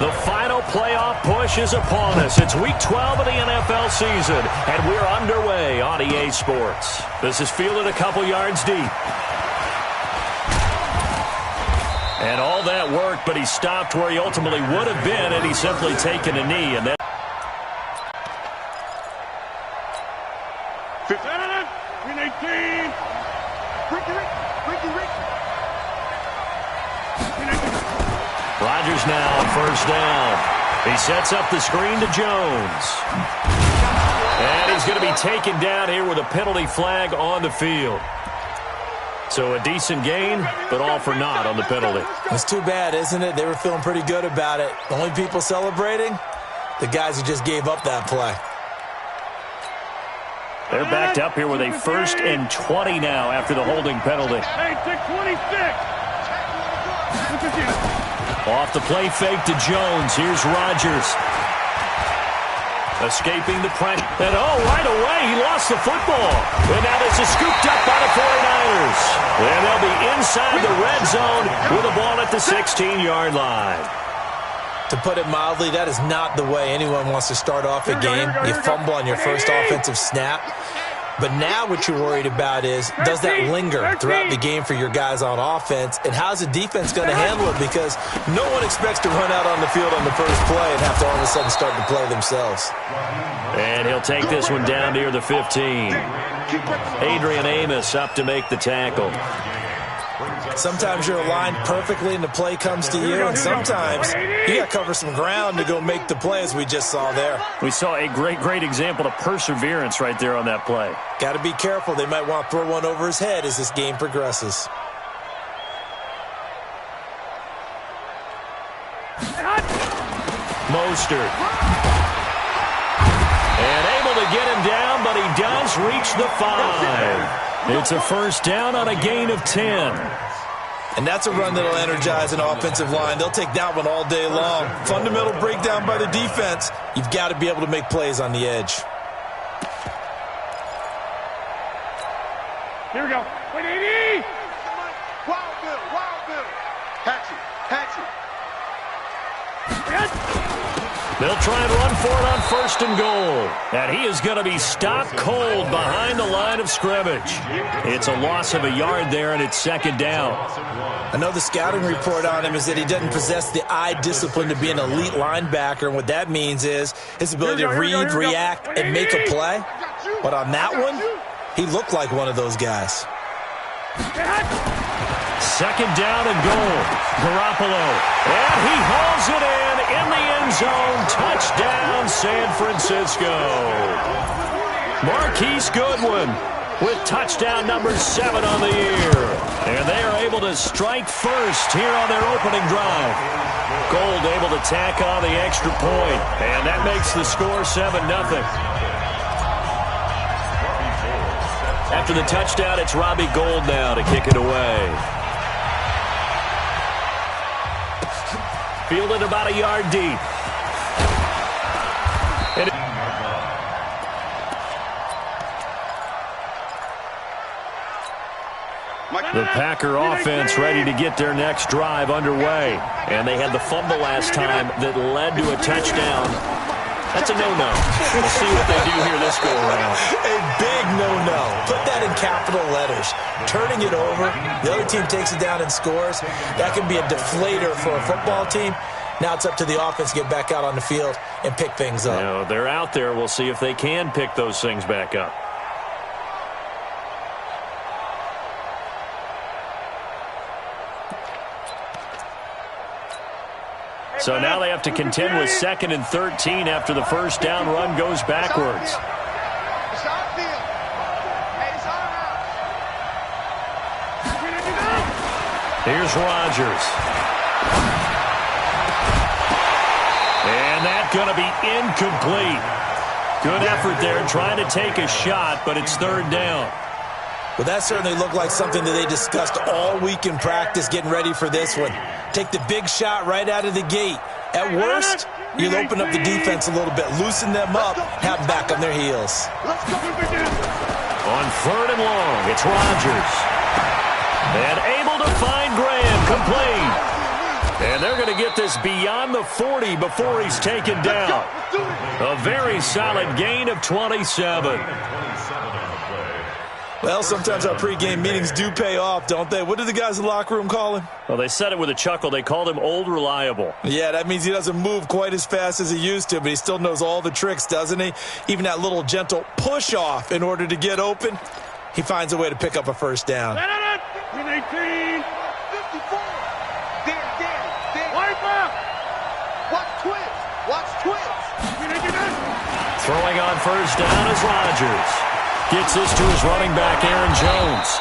The final playoff push is upon us. It's Week 12 of the NFL season, and we're underway on EA Sports. This is fielded a couple yards deep. And all that work, but he stopped where he ultimately would have been had he simply taken a knee. And then 18. Rodgers now on first down. He sets up the screen to Jones. And he's going to be taken down here with a penalty flag on the field. So a decent gain, but all for naught on the penalty. It's too bad, isn't it? They were feeling pretty good about it. The only people celebrating, the guys who just gave up that play. They're backed up here with a 1st and 20 now after the holding penalty. Hey, 626. Off the play fake to Jones. Here's Rodgers. Escaping the pressure. And right away, he lost the football. And now this is scooped up by the 49ers. And they'll be inside the red zone with the ball at the 16-yard line. To put it mildly, that is not the way anyone wants to start off a game. You fumble on your first offensive snap. But now what you're worried about is, does that linger throughout the game for your guys on offense? And how's the defense going to handle it? Because no one expects to run out on the field on the first play and have to all of a sudden start to play themselves. And he'll take this one down near the 15. Adrian Amos up to make the tackle. Sometimes you're aligned perfectly and the play comes to you, and sometimes you got to cover some ground to go make the play, as we just saw there. We saw a great example of perseverance right there on that play. Got to be careful. They might want to throw one over his head as this game progresses. Mostert. And able to get him down, but he does reach the 5. It's a first down on a gain of 10. And that's a run that'll energize an offensive line. They'll take that one all day long. Fundamental breakdown by the defense. You've got to be able to make plays on the edge. Here we go. Wait, 80. Wild Bill. Catch it. They'll try and run for it on 1st and goal. And he is going to be stopped cold behind the line of scrimmage. It's a loss of a yard there, and it's 2nd down. I know the scouting report on him is that he doesn't possess the eye discipline to be an elite linebacker, and what that means is his ability to read, react, and make a play. But on that one, he looked like one of those guys. 2nd down and goal. Garoppolo. And he hauls it in the end zone. Touchdown, San Francisco. Marquise Goodwin with touchdown number 7 on the year. And they are able to strike first here on their opening drive. Gold able to tack on the extra point. And that makes the score 7-0. After the touchdown, it's Robbie Gould now to kick it away. Fielded about a yard deep. The Packer offense ready to get their next drive underway. And they had the fumble last time that led to a touchdown. That's a no-no. We'll see what they do here this go-around. A big no-no. Put that in capital letters. Turning it over, the other team takes it down and scores. That can be a deflator for a football team. Now it's up to the offense to get back out on the field and pick things up. You know, they're out there. We'll see if they can pick those things back up. So now they have to contend with 2nd and 13 after the first down run goes backwards. Here's Rodgers. And that's going to be incomplete. Good effort there trying to take a shot, but it's 3rd down. Well, that certainly looked like something that they discussed all week in practice getting ready for this one. Take the big shot right out of the gate. At worst, you'll open up the defense a little bit, loosen them up, have them back on their heels. On 3rd and long, it's Rodgers. And able to find Graham, complete. And they're going to get this beyond the 40 before he's taken down. A very solid gain of 27. Well, sometimes our pregame meetings do pay off, don't they? What did the guys in the locker room call him? Well, they said it with a chuckle. They called him Old Reliable. Yeah, that means he doesn't move quite as fast as he used to, but he still knows all the tricks, doesn't he? Even that little gentle push-off in order to get open, he finds a way to pick up a first down. 18. 54. Dan. Wipe up. Watch twins. Throwing on first down is Rodgers. Gets this to his running back, Aaron Jones.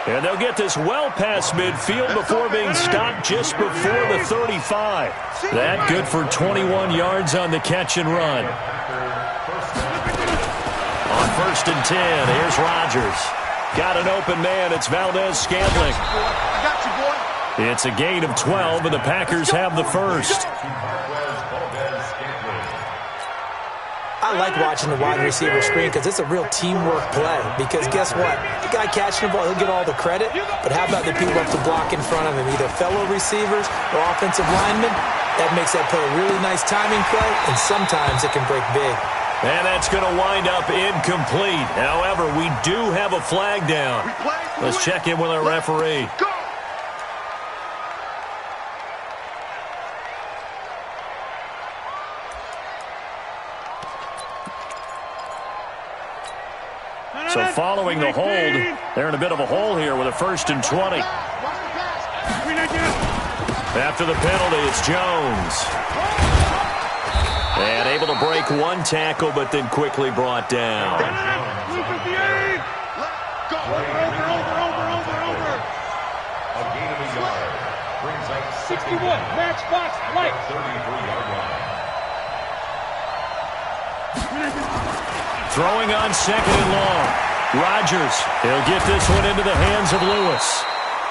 And they'll get this well past midfield before being stopped just before the 35. That good for 21 yards on the catch and run. On first and 10, here's Rodgers. Got an open man. It's Valdez-Scantling. I got you, boy. It's a gain of 12, and the Packers have the first. I like watching the wide receiver screen because it's a real teamwork play. Because guess what? The guy catching the ball, he'll get all the credit. But how about the people up to block in front of him, either fellow receivers or offensive linemen? That makes that play a really nice timing play, and sometimes it can break big. And that's going to wind up incomplete. However, we do have a flag down. Let's check in with our referee. Go. So following the hold, they're in a bit of a hole here with a first and 20. After the penalty, it's Jones. And able to break one tackle, but then quickly brought down. A gain of a yard. Brings up 61. Match box light. 33-yard line. Throwing on second and long. Rodgers, he'll get this one into the hands of Lewis.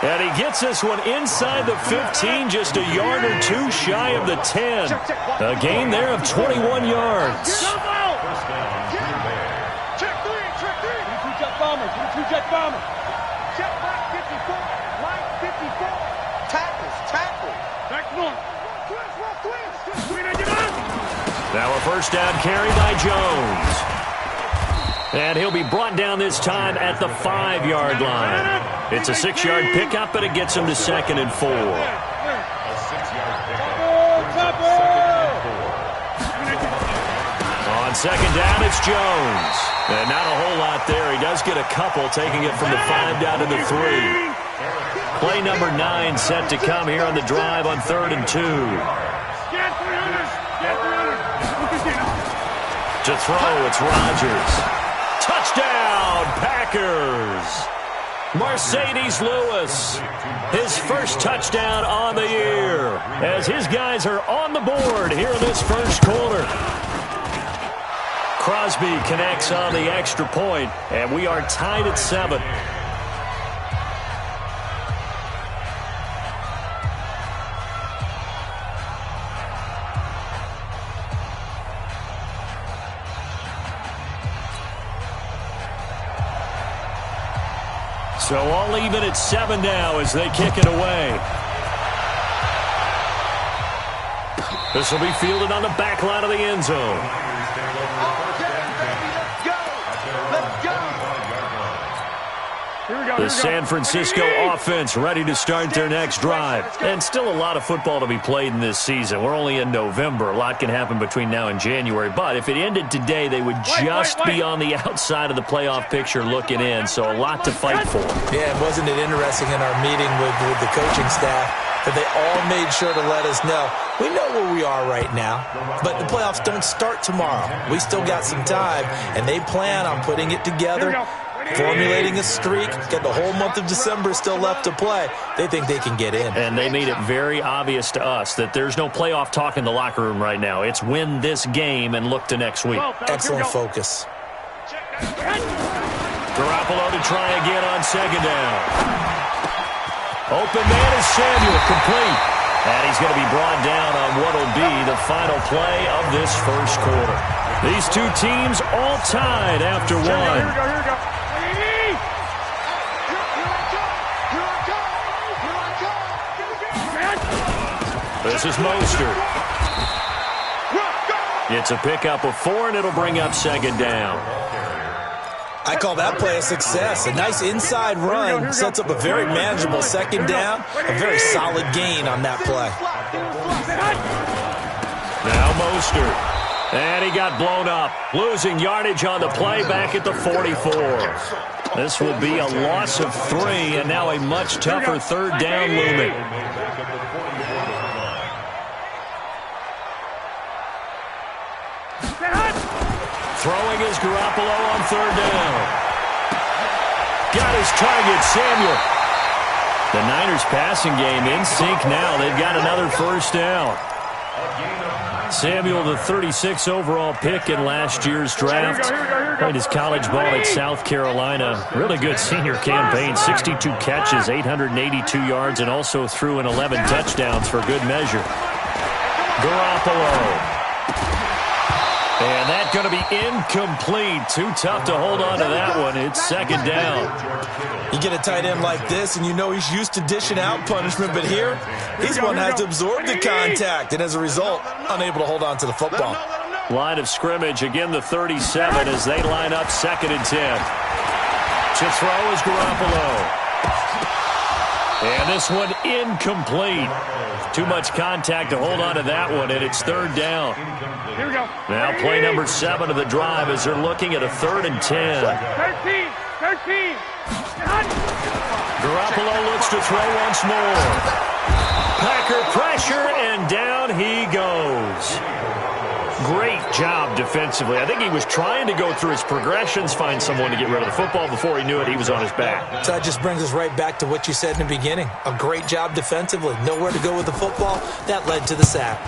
And he gets this one inside the 15, just a yard or two shy of the 10. A gain there of 21 yards. Check three. 22 jet bomber. Check line 54. Line 54. Tackle. Back one. Twins. Now a first down carry by Jones. And he'll be brought down this time at the 5-yard line. It's a 6-yard pickup, but it gets him to 2nd and 4. A 6-yard pickup. On second down, it's Jones. And not a whole lot there. He does get a couple, taking it from the 5 down to the 3. Play number 9 set to come here on the drive on 3rd and 2. To throw, it's Rodgers. Touchdown, Packers! Mercedes Lewis, his first touchdown on the year, as his guys are on the board here in this first quarter. Crosby connects on the extra point, and we are tied at 7. So all even at 7 now as they kick it away. This will be fielded on the back line of the end zone. The San Francisco offense ready to start their next drive. And still a lot of football to be played in this season. We're only in November. A lot can happen between now and January. But if it ended today, they would just be on the outside of the playoff picture looking in. So a lot to fight for. Yeah, and wasn't it interesting in our meeting with the coaching staff that they all made sure to let us know, we know where we are right now, but the playoffs don't start tomorrow. We still got some time, and they plan on putting it together, formulating a streak, get the whole month of December still left to play. They think they can get in. And they made it very obvious to us that there's no playoff talk in the locker room right now. It's win this game and look to next week. Excellent focus. Garoppolo to try again on second down. Open man is Samuel, complete. And he's going to be brought down on what will be the final play of this first quarter. These two teams all tied after one. Here we go. This is Mostert. It's a pickup of 4, and it'll bring up second down. I call that play a success. A nice inside run sets up a very manageable second down. A very solid gain on that play. Now Mostert. And he got blown up. Losing yardage on the play back at the 44. This will be a loss of 3, and now a much tougher third down looming. Throwing is Garoppolo on third down. Got his target, Samuel. The Niners passing game in sync now. They've got another first down. Samuel, the 36th overall pick in last year's draft. Played his college ball at South Carolina. Really good senior campaign. 62 catches, 882 yards, and also threw in 11 touchdowns for good measure. Garoppolo. And that's going to be incomplete. Too tough to hold on to that one. It's second down. You get a tight end like this, and you know he's used to dishing out punishment, but here, he's going to have to absorb the contact, and as a result, unable to hold on to the football. Line of scrimmage, again the 37 as they line up 2nd and 10. To throw is Garoppolo. And this one incomplete. Too much contact to hold on to that one, and it's third down. Here we go. Now play number 7 of the drive as they're looking at a 3rd and 10. 13. Garoppolo looks to throw once more. Packer pressure, and down he goes. Great job defensively. I think he was trying to go through his progressions, find someone to get rid of the football. Before he knew it, he was on his back. So that just brings us right back to what you said in the beginning. A great job defensively. Nowhere to go with the football. That led to the sack.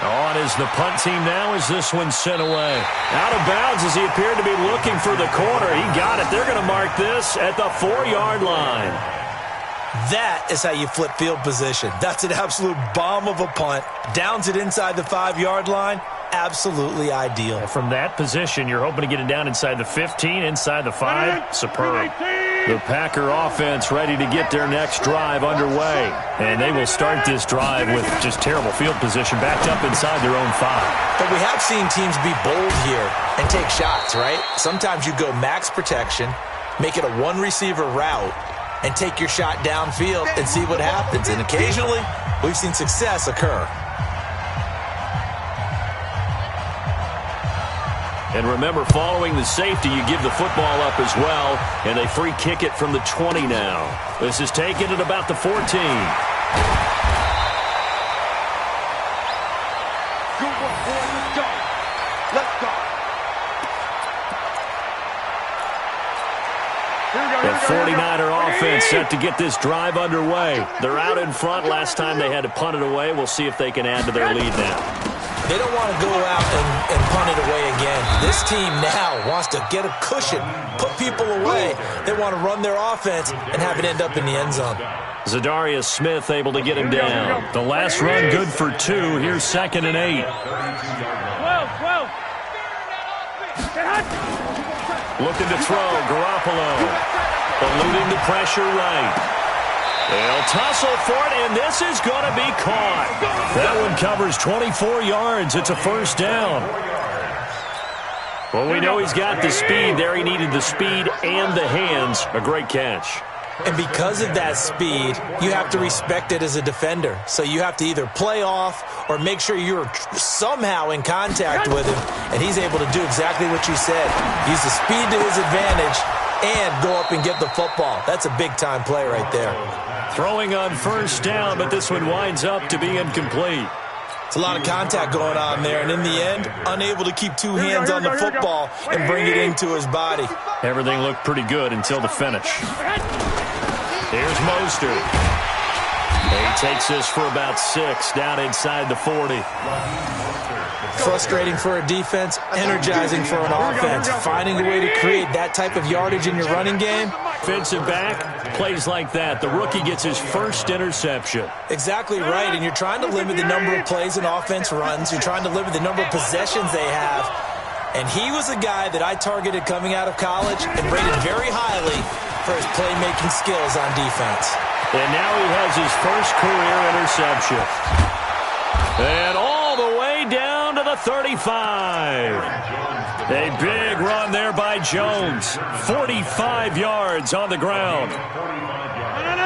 On is the punt team now as this one's sent away. Out of bounds as he appeared to be looking for the corner. He got it. They're going to mark this at the 4-yard line. That is how you flip field position. That's an absolute bomb of a punt. Downs it inside the 5-yard line. Absolutely ideal. From that position, you're hoping to get it down inside the 15, inside the 5. Superb. The Packer offense ready to get their next drive underway. And they will start this drive with just terrible field position backed up inside their own 5. But we have seen teams be bold here and take shots, right? Sometimes you go max protection, make it a one-receiver route, and take your shot downfield and see what happens. And occasionally, we've seen success occur. And remember, following the safety, you give the football up as well, and they free kick it from the 20 now. This is taken at about the 14. Good one, boy. Let's go. Let's go. The 49er offense set to get this drive underway. They're out in front. Last time they had to punt it away. We'll see if they can add to their lead now. They don't want to go out and punt it away again. This team now wants to get a cushion, put people away. They want to run their offense and have it end up in the end zone. Zadarius Smith able to get him down. The last run good for 2. Here's 2nd and 8. 12. Looking to throw, Garoppolo. Eluding the pressure right. They'll tussle for it, and this is going to be caught. That one covers 24 yards. It's a first down. Well, we know he's got the speed there. He needed the speed and the hands. A great catch. And because of that speed, you have to respect it as a defender. So you have to either play off or make sure you're somehow in contact with him, and he's able to do exactly what you said. Use the speed to his advantage and go up and get the football. That's a big-time play right there. Throwing on first down, but this one winds up to be incomplete. It's a lot of contact going on there, and in the end, unable to keep 2 hands on the football and bring it into his body. Everything looked pretty good until the finish. Here's Mostert. He takes this for about 6 down inside the 40. Frustrating for a defense, energizing for an offense. Finding a way to create that type of yardage in your running game. Defensive back, plays like that. The rookie gets his first interception. Exactly right, and you're trying to limit the number of plays an offense runs. You're trying to limit the number of possessions they have. And he was a guy that I targeted coming out of college and rated very highly for his playmaking skills on defense. And now he has his first career interception. 35. A big run there by Jones. 45 yards on the ground.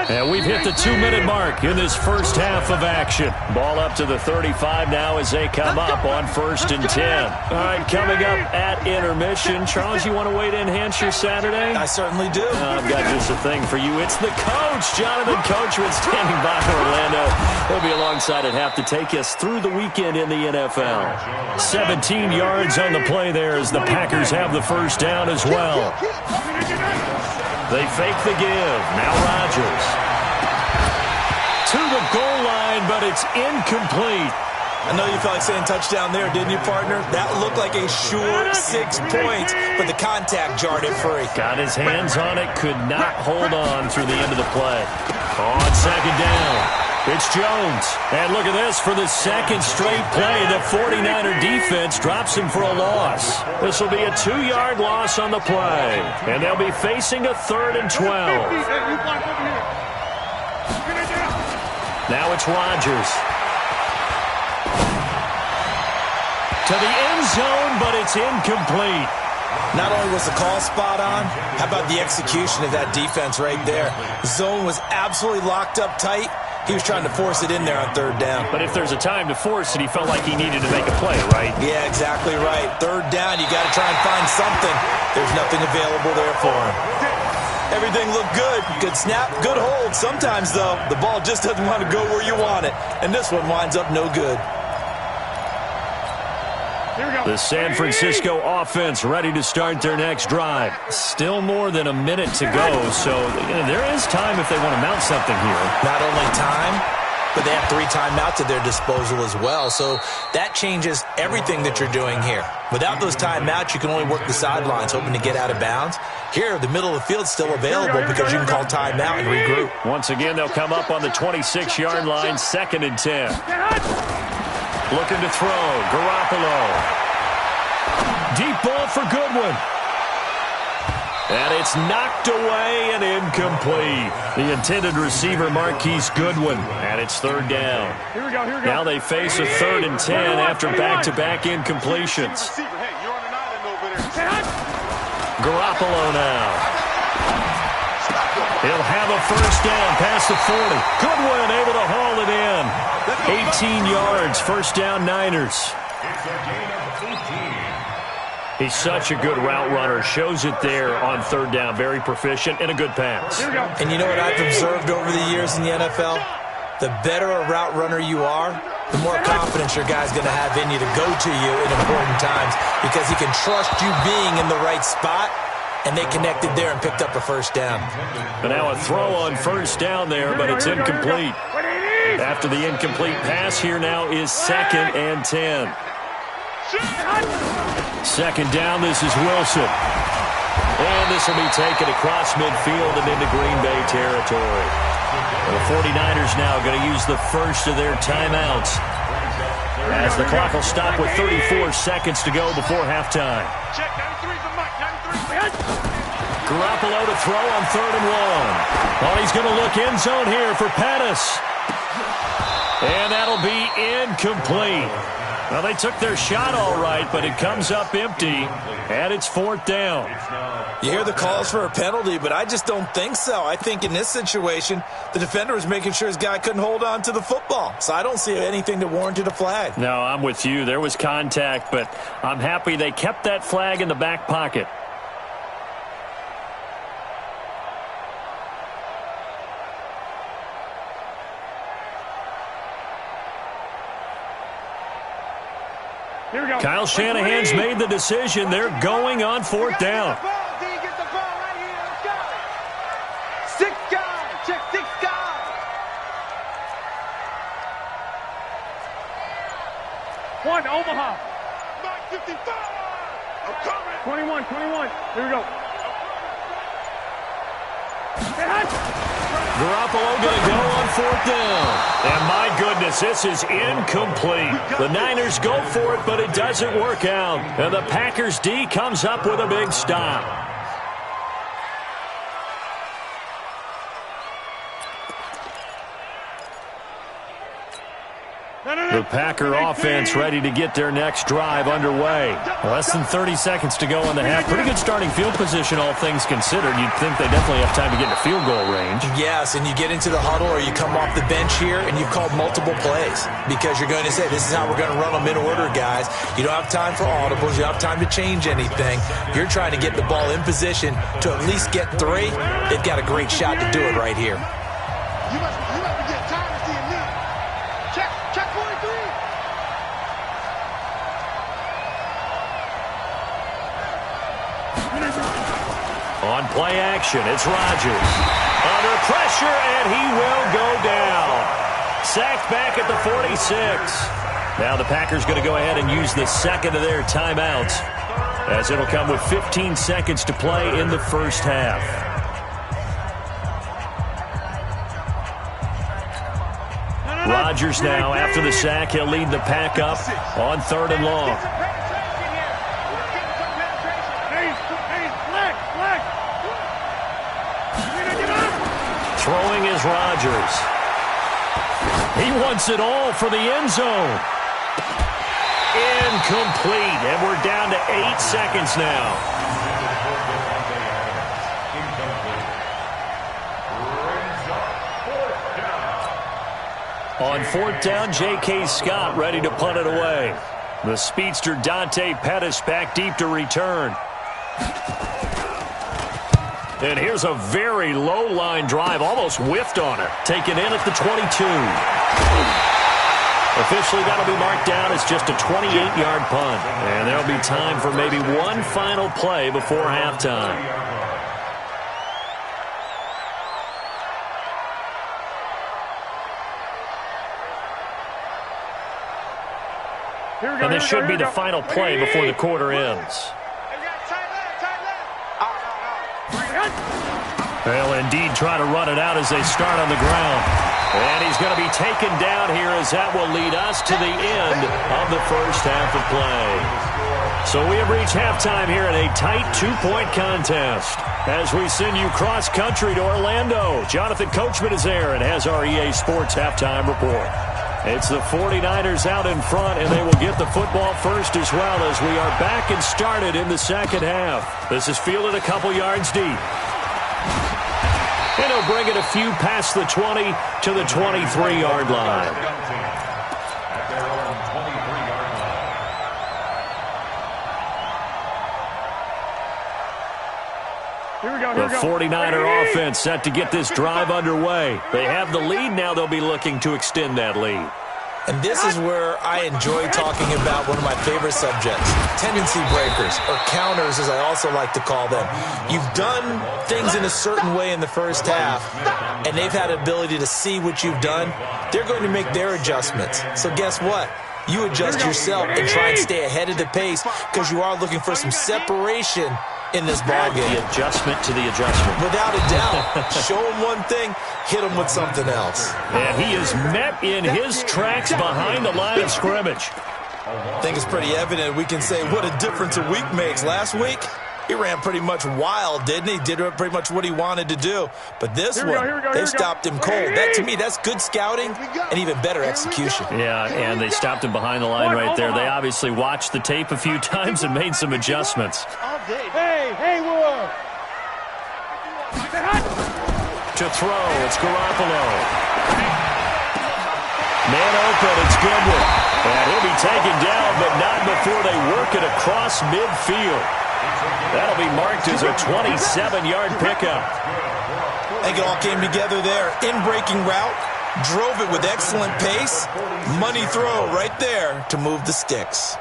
And we've hit the 2-minute mark in this first half of action. Ball up to the 35 now as they come up on 1st and 10. All right, coming up at intermission. Charles, you want to wait to enhance your Saturday? I certainly do. I've got just a thing for you. It's the coach, Jonathan Coachman, standing by Orlando. He'll be alongside at half to take us through the weekend in the NFL. 17 yards on the play there as the Packers have the first down as well. They fake the give. Now Rodgers. To the goal line, but it's incomplete. I know you felt like saying touchdown there, didn't you, partner? That looked like a sure 6 points, but the contact jarred it free. Got his hands on it, could not hold on through the end of the play. On 2nd down, it's Jones. And look at this, for the 2nd straight play, the 49er defense drops him for a loss. This will be a 2-yard loss on the play, and they'll be facing a 3rd and 12. Now it's Rodgers. To the end zone, but it's incomplete. Not only was the call spot on, how about the execution of that defense right there? Zone was absolutely locked up tight. He was trying to force it in there on 3rd down. But if there's a time to force it, he felt like he needed to make a play, right? Yeah, exactly right. 3rd down, you got to try and find something. There's nothing available there for him. Everything looked good. Good snap, good hold. Sometimes, though, the ball just doesn't want to go where you want it. And this one winds up no good. The San Francisco offense ready to start their next drive. Still more than a minute to go, so there is time if they want to mount something here. Not only time, but they have 3 timeouts at their disposal as well, so that changes everything that you're doing here. Without those timeouts, you can only work the sidelines, hoping to get out of bounds. Here, the middle of the field is still available because you can call timeout and regroup. Once again, they'll come up on the 26-yard line, 2nd and 10. Looking to throw, Garoppolo. Deep ball for Goodwin. And it's knocked away and incomplete. The intended receiver, Marquise Goodwin. And it's 3rd down. Here we go. Now they face a 3rd and 10 after back-to-back incompletions. Garoppolo now. He'll have a first down past the 40. Goodwin able to haul it in. 18 yards, first down Niners. It's a gain of 18. He's such a good route runner. Shows it there on 3rd down. Very proficient and a good pass. And you know what I've observed over the years in the NFL? The better a route runner you are, the more confidence your guy's going to have in you to go to you in important times because he can trust you being in the right spot, and they connected there and picked up a first down. But now a throw on first down there, but it's incomplete. After the incomplete pass, here now is 2nd and 10. 2nd down, this is Wilson. And this will be taken across midfield and into Green Bay territory. And the 49ers now going to use the first of their timeouts as the clock will stop with 34 seconds to go before halftime. Garoppolo to throw on 3rd and 1. Well, he's going to look end zone here for Pettis. And that'll be incomplete. Well, they took their shot all right, but it comes up empty, and it's 4th down. You hear the calls for a penalty, but I just don't think so. I think in this situation, the defender was making sure his guy couldn't hold on to the football. So I don't see anything that warranted a flag. No, I'm with you. There was contact, but I'm happy they kept that flag in the back pocket. Kyle Shanahan's made the decision. They're going on 4th down. 6 guys. Check 6 guys. 1, Omaha. 55. I'm coming. 21. Here we go. Garoppolo going to go on 4th down. And my goodness, this is incomplete. The Niners go for it, but it doesn't work out. And the Packers D comes up with a big stop. The Packer offense ready to get their next drive underway. Less than 30 seconds to go in the half. Pretty good starting field position, all things considered. You'd think they definitely have time to get into field goal range. Yes, and you get into the huddle or you come off the bench here and you've called multiple plays because you're going to say, this is how we're going to run them in order, guys. You don't have time for audibles. You don't have time to change anything. You're trying to get the ball in position to at least get 3. They've got a great shot to do it right here. You must be getting tired of seeing me. Check 43. On play action, it's Rodgers. Under pressure, and he will go down. Sacked back at the 46. Now the Packers going to go ahead and use the second of their timeouts, as it'll come with 15 seconds to play in the first half. Rodgers now, after the sack, he'll lead the pack up on 3rd and long. Throwing is Rodgers. He wants it all for the end zone. Incomplete, and we're down to 8 seconds now. On 4th down, J.K. Scott ready to punt it away. The speedster Dante Pettis back deep to return. And here's a very low-line drive, almost whiffed on it. Taken in at the 22. Officially, that'll be marked down as just a 28-yard punt. And there'll be time for maybe one final play before halftime. And this should be the final play before the quarter ends. They'll indeed try to run it out as they start on the ground. And he's going to be taken down here as that will lead us to the end of the first half of play. So we have reached halftime here in a tight 2-point contest. As we send you cross-country to Orlando, Jonathan Coachman is there and has our EA Sports halftime report. It's the 49ers out in front, and they will get the football first as well as we are back and started in the second half. This is fielded a couple yards deep. And he'll bring it a few past the 20 to the 23-yard line. The 49er offense set to get this drive underway. They have the lead. Now they'll be looking to extend that lead. And this is where I enjoy talking about one of my favorite subjects, tendency breakers, or counters as I also like to call them. You've done things in a certain way in the first half, and they've had the ability to see what you've done. They're going to make their adjustments. So guess what? You adjust yourself and try and stay ahead of the pace because you are looking for some separation in this ballgame. The adjustment to the adjustment. Without a doubt. Show him one thing, hit him with something else. And he is met in his tracks behind the line of scrimmage. I think it's pretty evident we can say what a difference a week makes. Last week, he ran pretty much wild, didn't he? Did pretty much what he wanted to do. But this one, they stopped him cold. That, to me, that's good scouting and even better execution. Yeah, and they stopped him behind the line right there. They obviously watched the tape a few times and made some adjustments. Hey, Ward. To throw, it's Garoppolo. Man open, it's Goodwin. And he'll be taken down, but not before they work it across midfield. That'll be marked as a 27-yard pickup. I think it all came together there. In-breaking route, drove it with excellent pace. Money throw right there to move the sticks.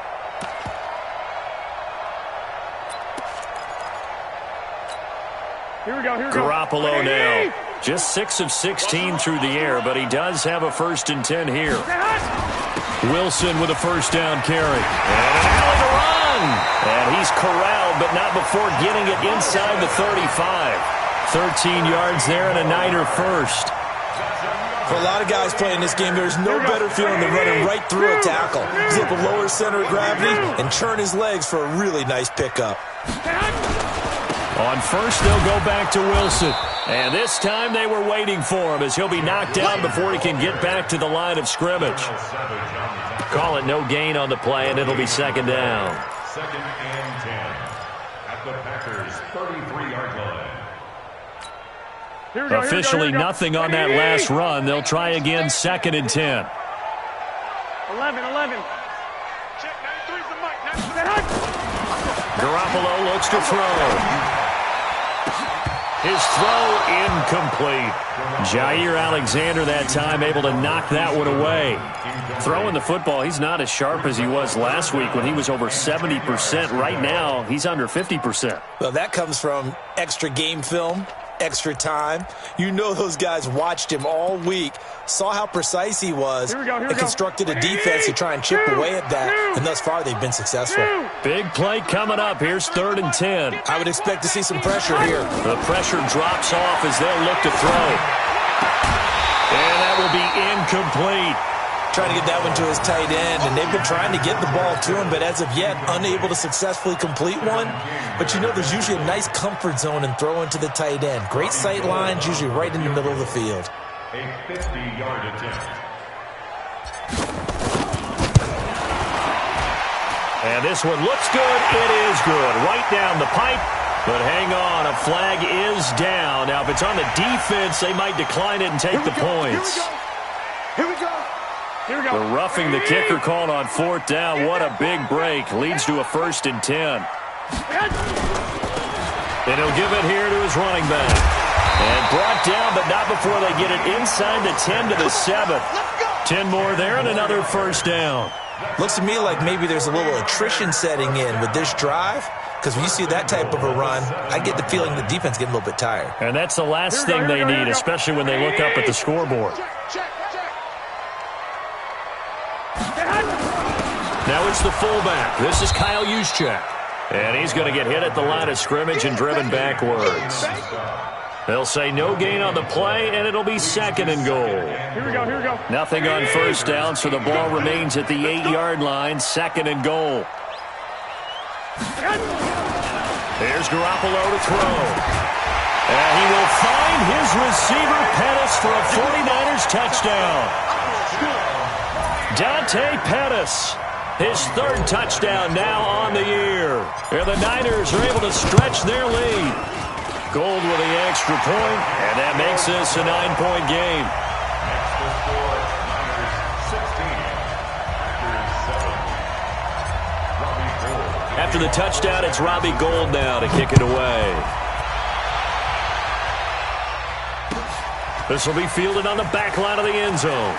Here we go. Garoppolo now. Just 6 of 16 through the air, but he does have a 1st and 10 here. Wilson with a first down carry. And an alley to run. And he's corralled, but not before getting it inside the 35. 13 yards there and a Niner first. For a lot of guys playing this game, there's no better feeling than running right through a tackle. Zip a lower center of gravity and churn his legs for a really nice pickup. On first, they'll go back to Wilson. And this time they were waiting for him as he'll be knocked down before he can get back to the line of scrimmage. Call it no gain on the play, and it'll be second down. Second and 10 at the Packers' 33-yard line. Officially nothing on that last run. They'll try again, second and 10. 11. Garoppolo looks to throw. His throw incomplete. Jair Alexander that time able to knock that one away. Throwing the football, he's not as sharp as he was last week when he was over 70%. Right now, he's under 50%. Well, that comes from extra game film, extra time. You know those guys watched him all week, saw how precise he was, and constructed a defense to try and chip away at that, and thus far they've been successful. Big play coming up. Here's third and 10. I would expect to see some pressure here. The pressure drops off as they'll look to throw. And that will be incomplete. Trying to get that one to his tight end, and they've been trying to get the ball to him, but as of yet, unable to successfully complete one. But you know there's usually a nice comfort zone in throwing to the tight end. Great sight lines, usually right in the middle of the field. A 50-yard attempt. And this one looks good. It is good. Right down the pipe. But hang on, a flag is down. Now, if it's on the defense, they might decline it and take the points. Here we go. The roughing the kicker called on fourth down. What a big break. Leads to a first and 10. And he'll give it here to his running back. And brought down, but not before they get it inside the 10 to the 7. 10 more there and another first down. Looks to me like maybe there's a little attrition setting in with this drive, because when you see that type of a run, I get the feeling the defense getting a little bit tired. And that's the last thing they need, especially when they look up at the scoreboard. Now it's the fullback. This is Kyle Juszczyk. And he's going to get hit at the line of scrimmage and driven backwards. They'll say no gain on the play, and it'll be second and goal. Here we go. Nothing on first down, so the ball remains at the 8-yard line, second and goal. There's Garoppolo to throw. And he will find his receiver, Pettis, for a 49ers touchdown. Dante Pettis, his third touchdown now on the year. And the Niners are able to stretch their lead. Gold with the extra point, and that makes this a 9-point game. Next to score, Niners 16, Packers 7. Robbie Gould. After the touchdown, it's Robbie Gould now to kick it away. This will be fielded on the back line of the end zone.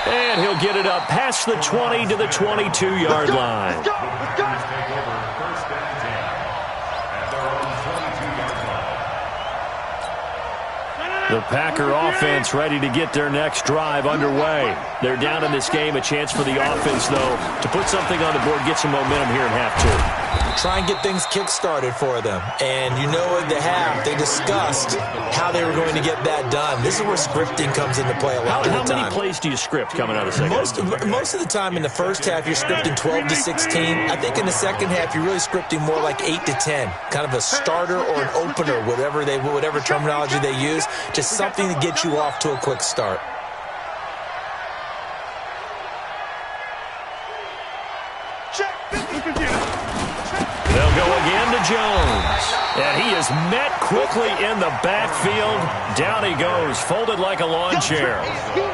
And he'll get it up past the 20 to the 22-yard line. The Packers take over first and 10 at their own 22-yard line. The Packer offense ready to get their next drive underway. They're down in this game. A chance for the offense, though, to put something on the board, get some momentum here in half two. Try and get things kick-started for them. And you know at the half, they discussed how they were going to get that done. This is where scripting comes into play a lot of the time. How many plays do you script coming out of the second? Most of the time in the first half, you're scripting 12 to 16. I think in the second half, you're really scripting more like 8 to 10. Kind of a starter or an opener, whatever terminology they use. Just something to get you off to a quick start. They'll go again to Jones. And he is met quickly in the backfield. Down he goes, folded like a lawn chair.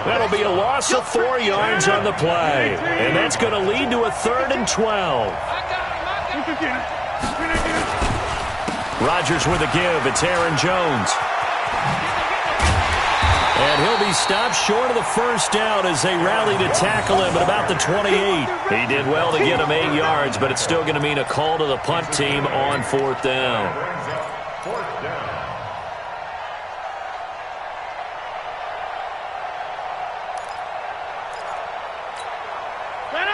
That'll be a loss of 4 yards on the play. And that's going to lead to a 3rd and 12. Rodgers with a give. It's Aaron Jones. And he'll be stopped short of the first down as they rally to tackle him at about the 28. He did well to get him 8 yards, but it's still going to mean a call to the punt team on 4th down. Fourth down.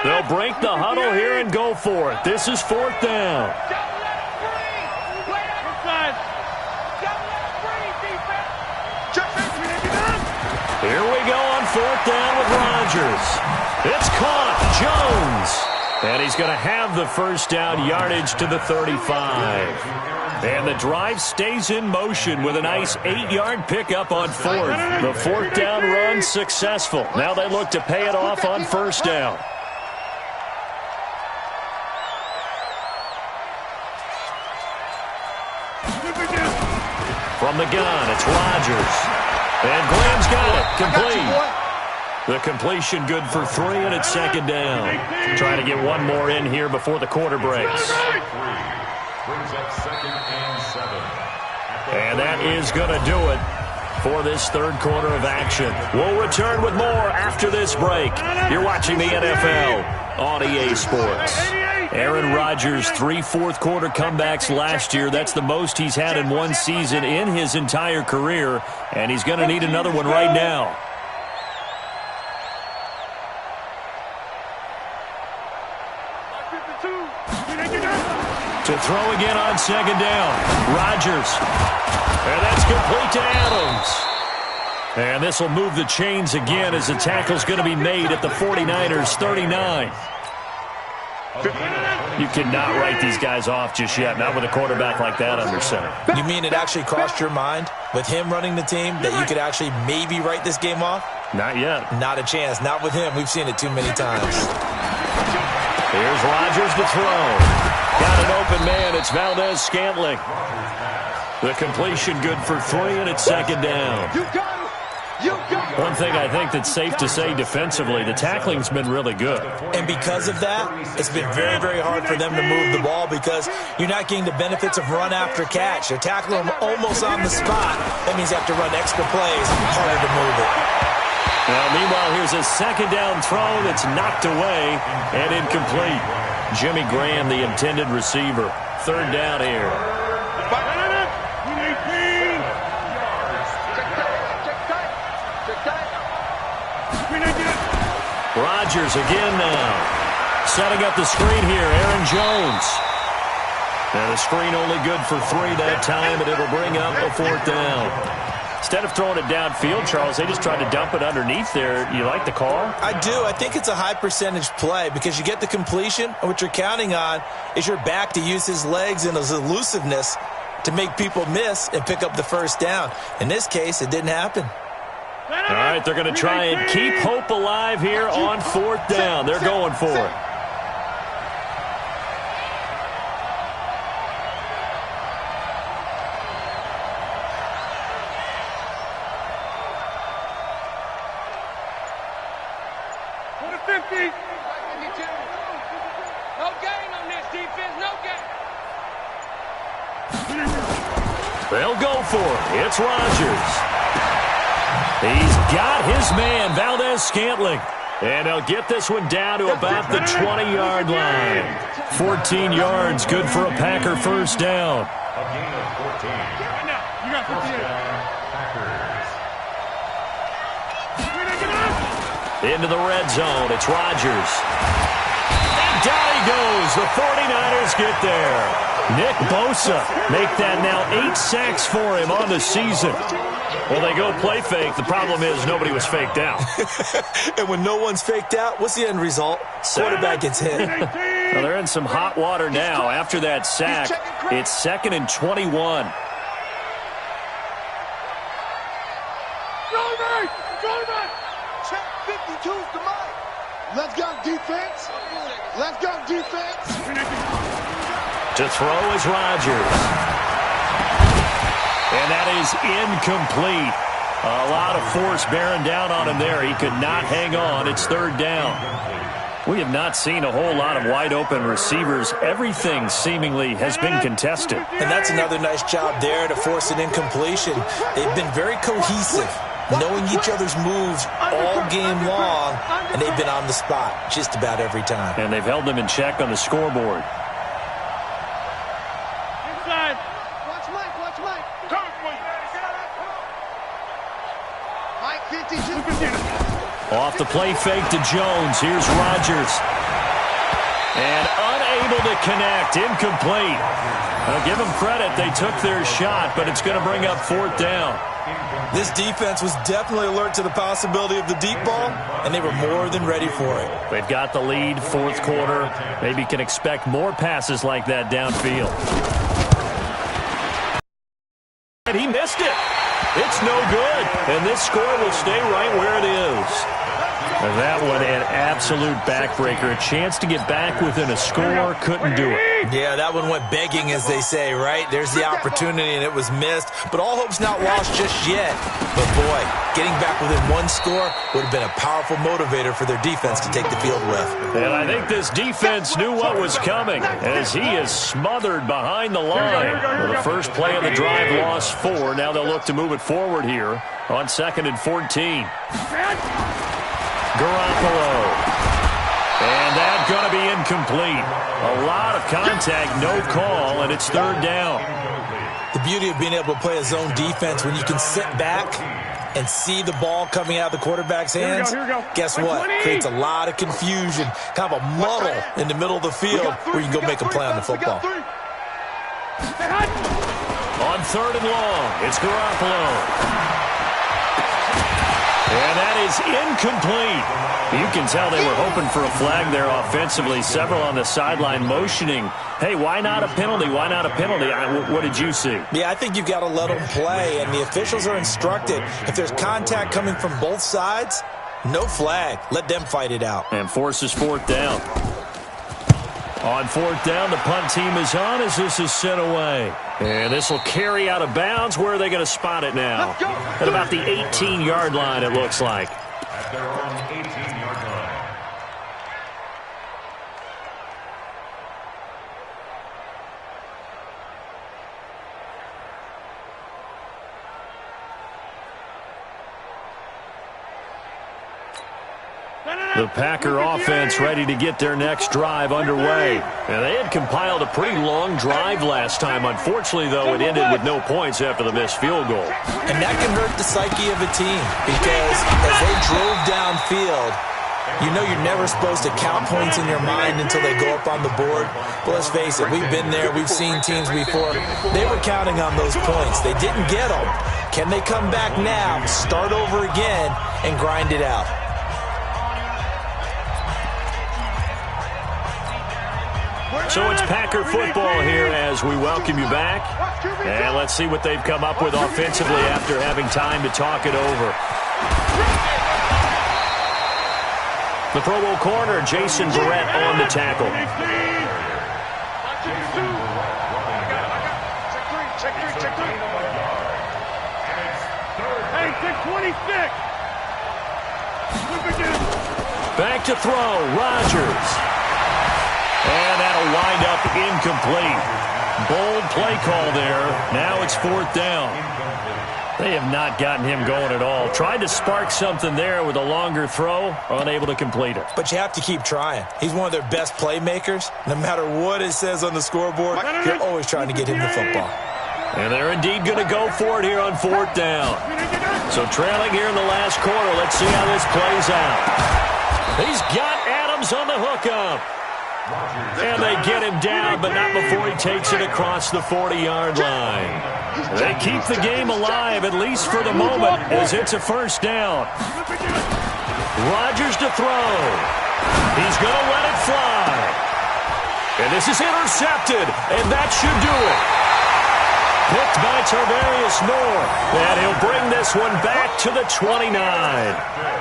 They'll break the huddle here and go for it. This is 4th down. Here we go on 4th down with Rodgers. It's caught. Jones. And he's going to have the first down, yardage to the 35. And the drive stays in motion with a nice 8-yard pickup on fourth. The fourth down run successful. Now they look to pay it off on first down. From the gun, it's Rodgers. And Graham's got it. Complete. The completion good for 3, and it's second down. Trying to get one more in here before the quarter breaks. Brings up 2nd and 7. And that is going to do it for this third quarter of action. We'll return with more after this break. You're watching the NFL on EA Sports. Aaron Rodgers, 3 fourth-quarter comebacks last year. That's the most he's had in one season in his entire career, and he's going to need another one right now. To throw again on second down. Rodgers. And that's complete to Adams. And this will move the chains again as the tackle's going to be made at the 49ers' 39. You cannot write these guys off just yet, not with a quarterback like that under center. You mean it actually crossed your mind with him running the team that you could actually maybe write this game off? Not yet. Not a chance. Not with him. We've seen it too many times. Here's Rodgers to throw. Got an open man. It's Valdez-Scantling. The completion good for 3, and it's second down. One thing I think that's safe to say defensively, the tackling's been really good. And because of that, it's been very, very hard for them to move the ball because you're not getting the benefits of run after catch. They're tackling them almost on the spot. That means you have to run extra plays, harder to move it. Now, meanwhile, here's a second down throw that's knocked away and incomplete. Jimmy Graham, the intended receiver. Third down here. Rodgers again now. Setting up the screen here, Aaron Jones. And a screen only good for 3 that time, and it'll bring up a fourth down. Instead of throwing it downfield, Charles, they just tried to dump it underneath there. You like the call? I do. I think it's a high-percentage play because you get the completion, and what you're counting on is your back to use his legs and his elusiveness to make people miss and pick up the first down. In this case, it didn't happen. All right, they're going to try and keep hope alive here on fourth down. They're going for it. No gain on this defense, no gain. They'll go for it. It's Rodgers. He's got his man, Valdez-Scantling. And they'll get this one down to about the 20-yard line. 14 yards, good for a Packer first down. A gain of 14. You got 58. Packers. Into the red zone, it's Rodgers. And down he goes. The 49ers get there. Nick Bosa make that now 8 sacks for him on the season. Well, they go play fake. The problem is nobody was faked out. And when no one's faked out, what's the end result? Quarterback gets hit. Well, they're in some hot water now. After that sack, it's 2nd and 21. Check 52's the mic. Let's go defense. Let's go defense. To throw is Rodgers. And that is incomplete. A lot of force bearing down on him there. He could not hang on. It's third down. We have not seen a whole lot of wide-open receivers. Everything seemingly has been contested. And that's another nice job there to force an incompletion. They've been very cohesive, knowing each other's moves all game long, and they've been on the spot just about every time. And they've held them in check on the scoreboard. Inside. Watch Mike, watch Mike. Mike 52. Off the play fake to Jones. Here's Rodgers. And Unable to connect. Incomplete. Now, give them credit. They took their shot, but it's going to bring up 4th down. This defense was definitely alert to the possibility of the deep ball, and they were more than ready for it. They've got the lead, 4th quarter. Maybe can expect more passes like that downfield. And he missed it. It's no good. And this score will stay right where it is. And that one an absolute backbreaker. A chance to get back within a score. Couldn't do it. Yeah, that one went begging, as they say, right? There's the opportunity, and it was missed. But all hope's not lost just yet. But, boy, getting back within one score would have been a powerful motivator for their defense to take the field with. And I think this defense knew what was coming, as he is smothered behind the line. Well, the first play of the drive lost 4. Now they'll look to move it forward here on 2nd and 14. Garoppolo. And that's going to be incomplete. A lot of contact, no call, and it's 3rd down. The beauty of being able to play a zone defense, when you can sit back and see the ball coming out of the quarterback's hands, guess what? Creates a lot of confusion, kind of a muddle in the middle of the field where you can go make a play on the football. On 3rd and long, it's Garoppolo. And that is incomplete. You can tell they were hoping for a flag there offensively. Several on the sideline motioning, hey, why not a penalty? Why not a penalty? What did you see? Yeah, I think you've got to let them play, and the officials are instructed. If there's contact coming from both sides, no flag. Let them fight it out. And forces 4th down. On 4th down, the punt team is on as this is sent away. And this will carry out of bounds. Where are they going to spot it now? At about the 18-yard line, it looks like. At their own 18-yard line. The Packer offense ready to get their next drive underway. And they had compiled a pretty long drive last time. Unfortunately, though, it ended with no points after the missed field goal. And that can hurt the psyche of a team, because as they drove downfield, you know you're never supposed to count points in your mind until they go up on the board. But let's face it, we've been there. We've seen teams before. They were counting on those points. They didn't get them. Can they come back now, start over again, and grind it out? So it's Packer football here as we welcome you back. And let's see what they've come up with offensively after having time to talk it over. The Pro Bowl corner, Jason Verrett, on the tackle. Hey, 626. Back to throw, Rodgers. And that'll wind up incomplete. Bold play call there. Now it's 4th down. They have not gotten him going at all. Tried to spark something there with a longer throw, unable to complete it. But you have to keep trying. He's one of their best playmakers. No matter what it says on the scoreboard, you're always trying to get him the football. And they're indeed going to go for it here on 4th down. So trailing here in the last quarter. Let's see how this plays out. He's got Adams on the hookup. And they get him down, but not before he takes it across the 40-yard line. They keep the game alive, at least for the moment, as it's a 1st down. Rodgers to throw. He's going to let it fly. And this is intercepted, and that should do it. Picked by Tarvarius Moore. And he'll bring this one back to the 29.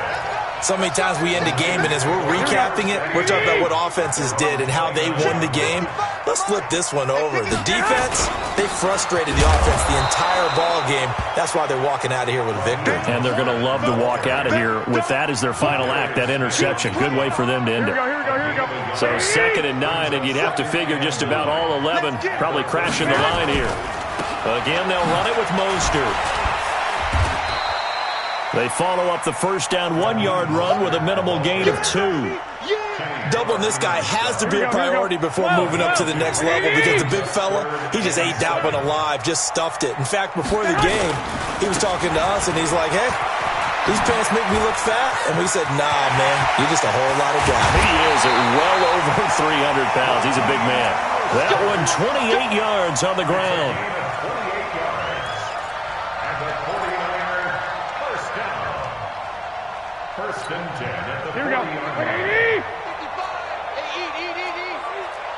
So many times we end a game, and as we're recapping it, we're talking about what offenses did and how they won the game. Let's flip this one over. The defense, they frustrated the offense the entire ball game. That's why they're walking out of here with a victory. And they're going to love to walk out of here with that as their final act, that interception. Good way for them to end it. So 2nd and 9, and you'd have to figure just about all 11 probably crashing the line here. Again, they'll run it with Mostert. They follow up the 1st down 1-yard run with a minimal gain of 2. Doubling this guy has to be a priority before moving up to the next level, because the big fella, he just ate that one alive, just stuffed it. In fact, before the game, he was talking to us, and he's like, hey, These pants make me look fat. And we said, nah, man, you're just a whole lot of guy. He is at well over 300 pounds. He's a big man. That one, 28 yards on the ground. 28 yards. And the 49er, first down. First and 10 at the 40-yard line.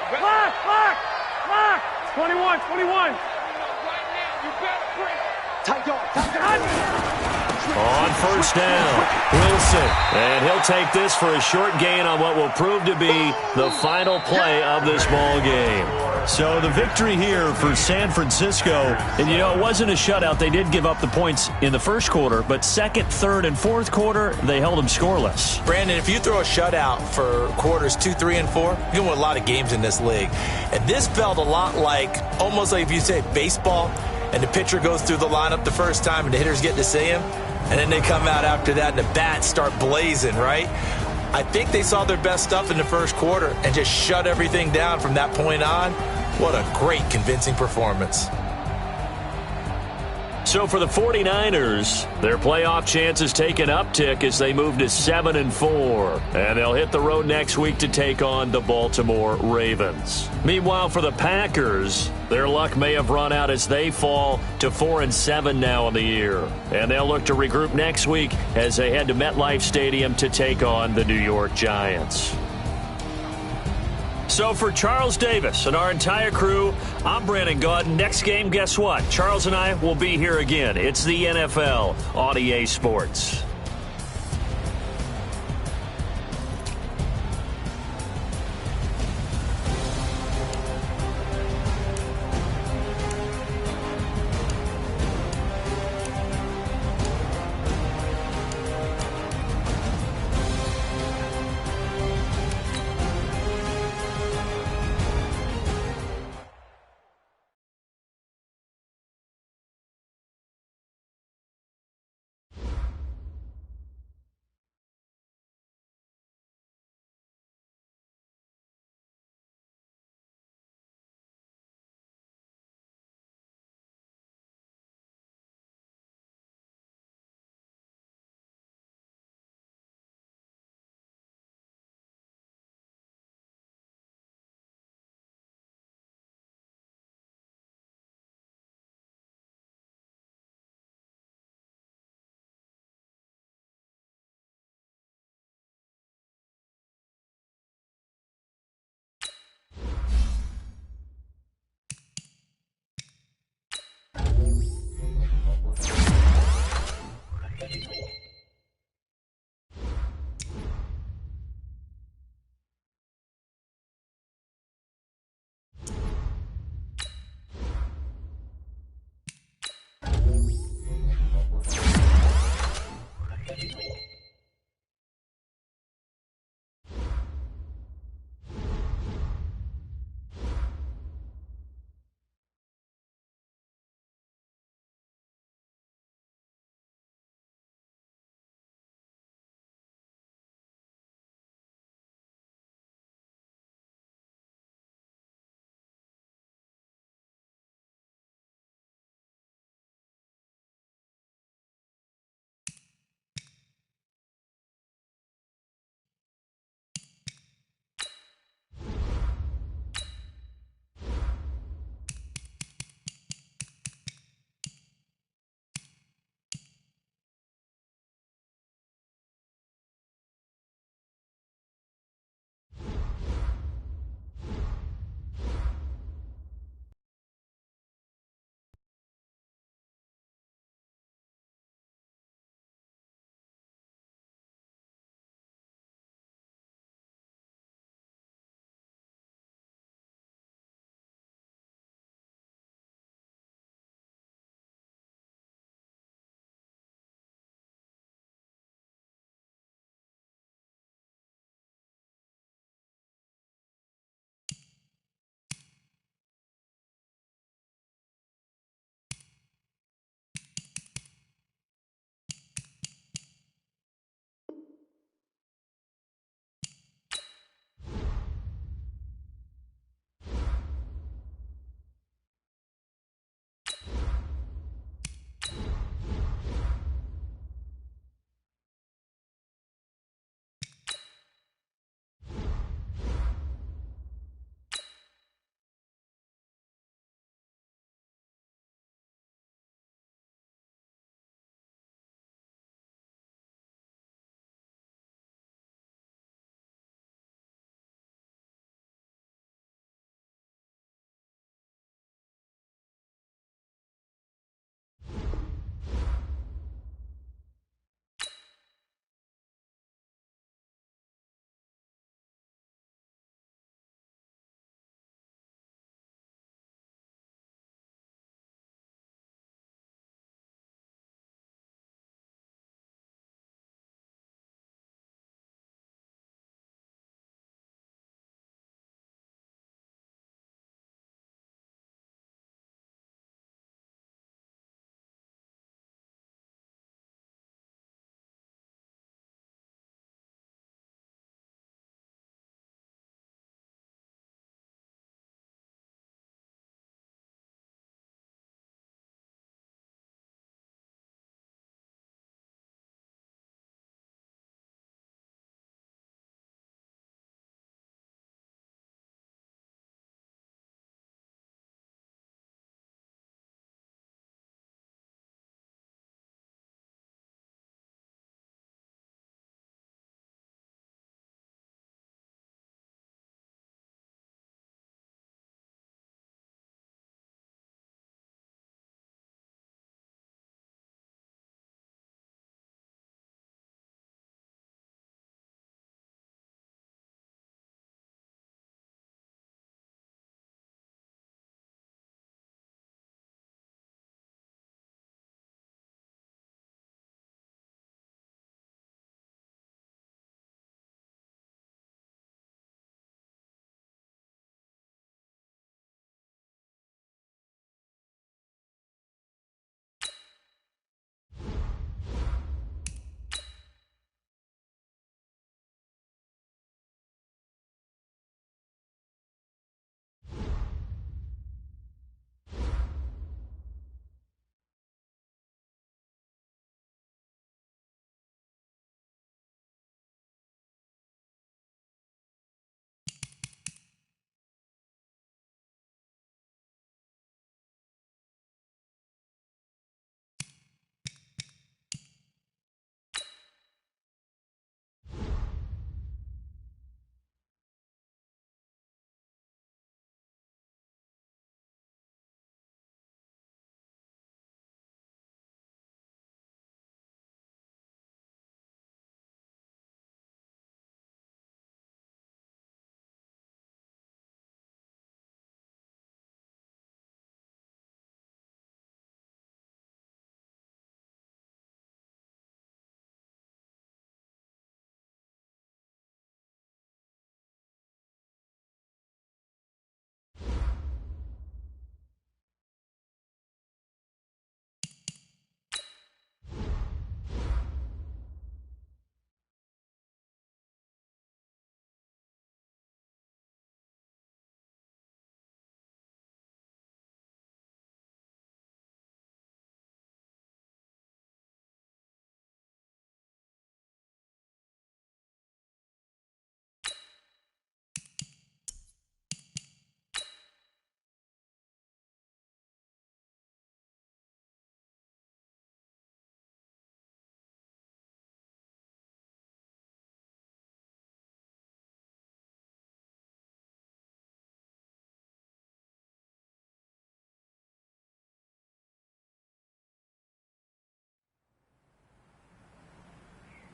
55. Clock. 21. On first down, Wilson. And he'll take this for a short gain on what will prove to be the final play of this ball game. So the victory here for San Francisco. And, you know, it wasn't a shutout. They did give up the points in the first quarter. But second, third, and fourth quarter, they held them scoreless. Brandon, if you throw a shutout for quarters 2, 3, and 4, you can win a lot of games in this league. And this felt a lot like, almost like if you say baseball, and the pitcher goes through the lineup the first time and the hitters get to see him, and then they come out after that and the bats start blazing, right? I think they saw their best stuff in the first quarter and just shut everything down from that point on. What a great, convincing performance. So for the 49ers, their playoff chances take an uptick as they move to 7-4. And they'll hit the road next week to take on the Baltimore Ravens. Meanwhile, for the Packers, their luck may have run out as they fall to 4-7 now in the year. And they'll look to regroup next week as they head to MetLife Stadium to take on the New York Giants. So for Charles Davis and our entire crew, I'm Brandon Gaudin. Next game, guess what? Charles and I will be here again. It's the NFL on EA Sports.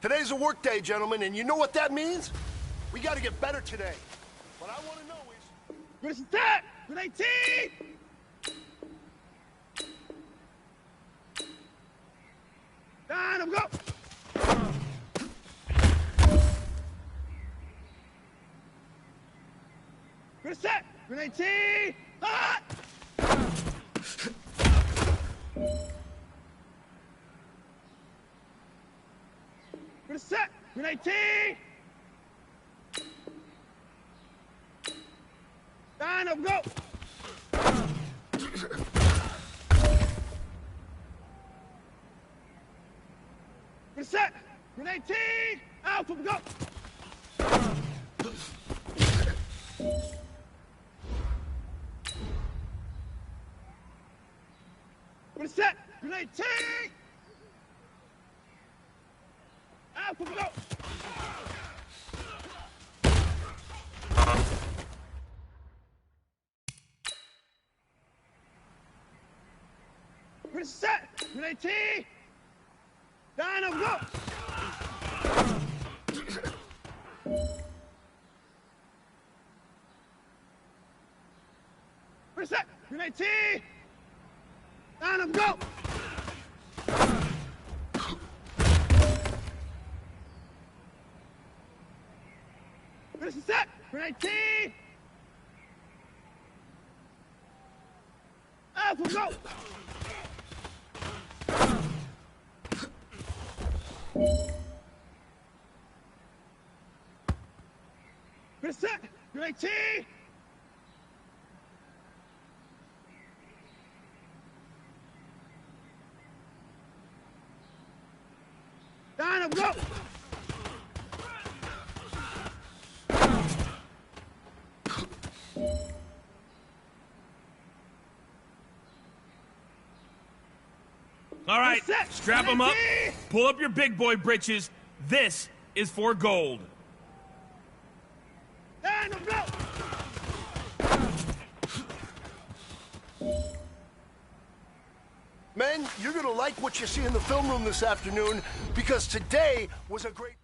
Today's a work day, gentlemen, and you know what that means? We got to get better today. What I want to know is... Good set! Good 18! Down, I'm go! Good set! Good 18! Hot! Good set! Good 18! Down, I'm go! Good set! Good 18! Alpha, go! Good set! Good 18! Alpha, go! Good set! Good 18! Down, I'm go! Good set! Good 18! Down, I'm go! Good set! Good 18! Alpha, go! Good set! Good 18! Down, go! All right, strap them up, pull up your big boy britches. This is for gold. Down, go! Men, you're going to like what you see in the film room this afternoon because today was a great...